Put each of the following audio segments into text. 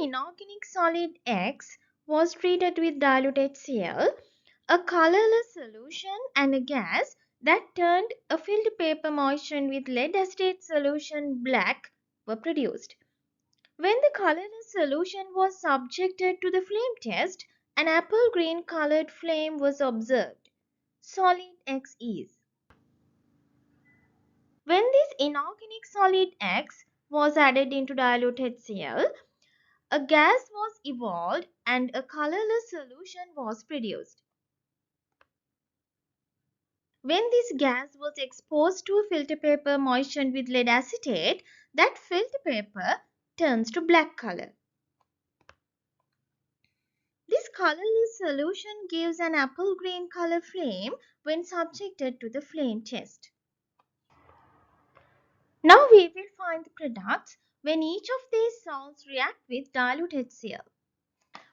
inorganic solid X was treated with dilute HCl, a colorless solution and a gas that turned a filter paper moistened with lead acetate solution black were produced. When the colorless solution was subjected to the flame test, an apple green colored flame was observed. Solid X is. When this inorganic solid X was added into dilute HCl, a gas was evolved and a colorless solution was produced. When this gas was exposed to a filter paper moistened with lead acetate, that filter paper turns to black color. This colorless solution gives an apple green color flame when subjected to the flame test. Now we will find the products when each of these salts react with dilute HCl.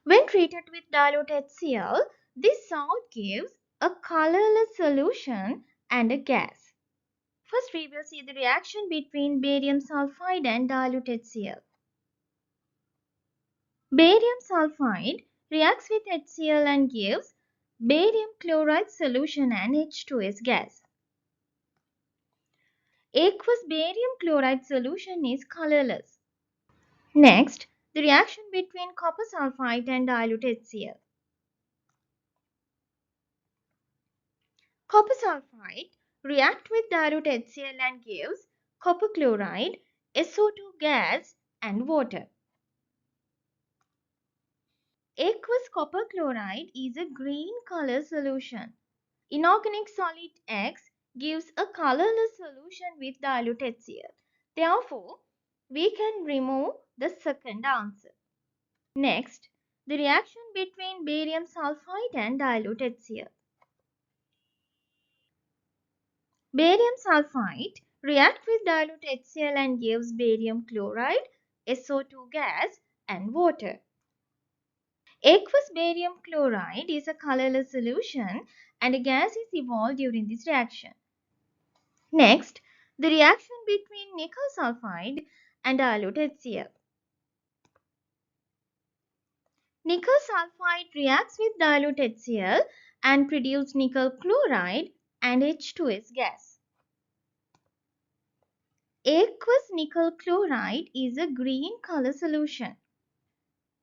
When treated with dilute HCl, this salt gives a colorless solution and a gas. First we will see the reaction between barium sulfide and dilute HCl. Barium sulfide reacts with HCl and gives barium chloride solution and H2S gas. Aqueous barium chloride solution is colorless. Next, the reaction between copper sulfide and dilute HCl. Copper sulfide reacts with dilute HCl and gives copper chloride, SO2 gas and water. Aqueous copper chloride is a green color solution. Inorganic solid X gives a colorless solution with dilute HCl. Therefore, we can remove the second answer. Next, the reaction between barium sulfide and dilute HCl. Barium sulfide reacts with dilute HCl and gives barium chloride, SO2 gas and water. Aqueous barium chloride is a colorless solution and a gas is evolved during this reaction. Next, the reaction between nickel sulfide and dilute HCl. Nickel sulfide reacts with dilute HCl and produces nickel chloride and H2S gas. Aqueous nickel chloride is a green color solution.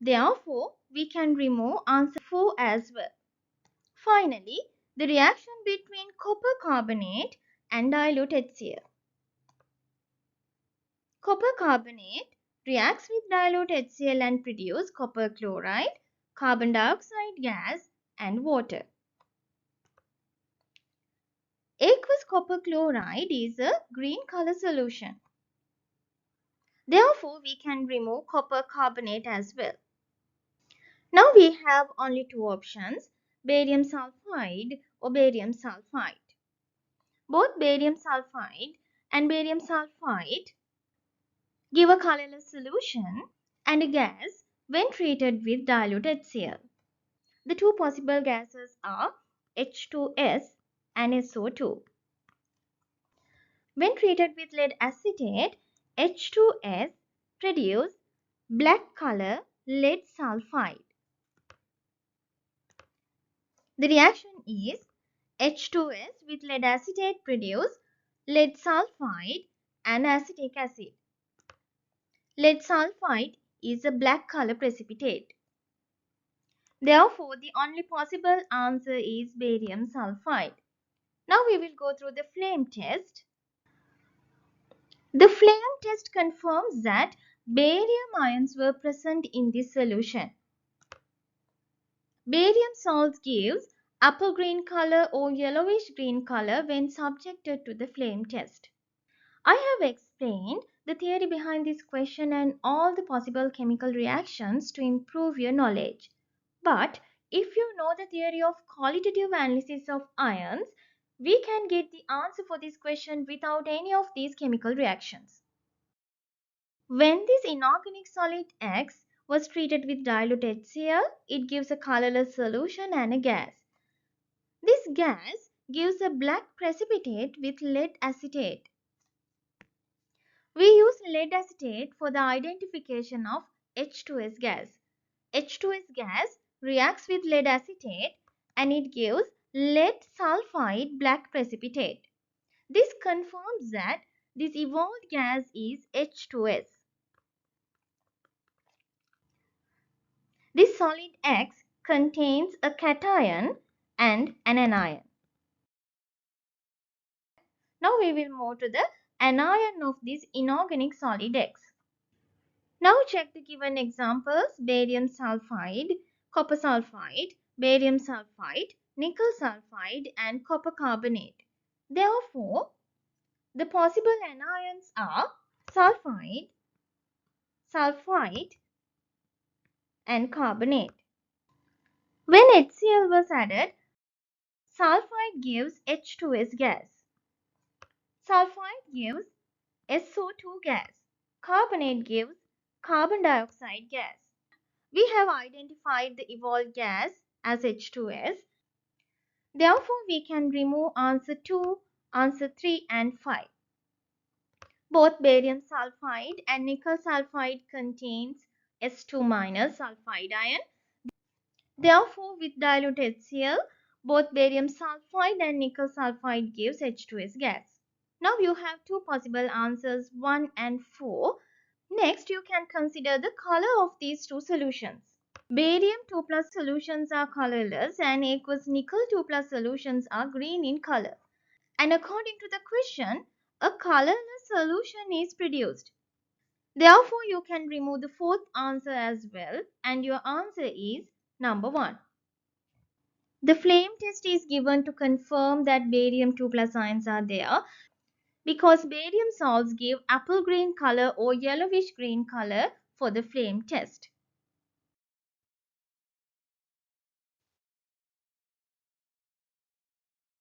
Therefore, we can remove answer 4 as well. Finally, the reaction between copper carbonate and dilute HCl. Copper carbonate reacts with dilute HCl and produces copper chloride, carbon dioxide gas and water. Aqueous copper chloride is a green color solution. Therefore, we can remove copper carbonate as well. Now we have only two options, barium sulfide or barium sulfide. Both barium sulfide and barium sulfide give a colorless solution and a gas when treated with dilute HCl. The two possible gases are H2S and SO2. When treated with lead acetate, H2S produce black color lead sulfide. The reaction is H2S with lead acetate produce lead sulfide and acetic acid. Lead sulfide is a black color precipitate. Therefore, the only possible answer is barium sulfide. Now we will go through the flame test. The flame test confirms that barium ions were present in this solution. Barium salts gives apple green color or yellowish green color when subjected to the flame test. I have explained the theory behind this question and all the possible chemical reactions to improve your knowledge. But if you know the theory of qualitative analysis of ions, we can get the answer for this question without any of these chemical reactions. When this inorganic solid X was treated with dilute HCl, it gives a colorless solution and a gas. This gas gives a black precipitate with lead acetate. We use lead acetate for the identification of H2S gas. H2S gas reacts with lead acetate and it gives lead sulfide black precipitate. This confirms that this evolved gas is H2S. This solid X contains a cation and an anion. Now we will move to the anion of this inorganic solid X. Now check the given examples: barium sulfide, copper sulfide, barium sulfide, nickel sulfide and copper carbonate. Therefore, the possible anions are sulfide, sulfite and carbonate. When HCl was added, sulfide gives H2S gas. Sulfide gives SO2 gas. Carbonate gives carbon dioxide gas. We have identified the evolved gas as H2S. Therefore, we can remove answer 2, answer 3 and 5. Both barium sulfide and nickel sulfide contains S2 minus sulfide ion. Therefore, with dilute HCl, both barium sulfide and nickel sulfide gives H2S gas. Now you have two possible answers 1 and 4. Next, you can consider the color of these two solutions. Barium 2 plus solutions are colorless and aqueous nickel 2 plus solutions are green in color. And according to the question, a colorless solution is produced. Therefore, you can remove the fourth answer as well and your answer is number 1. The flame test is given to confirm that barium 2 plus ions are there because barium salts give apple green color or yellowish green color for the flame test.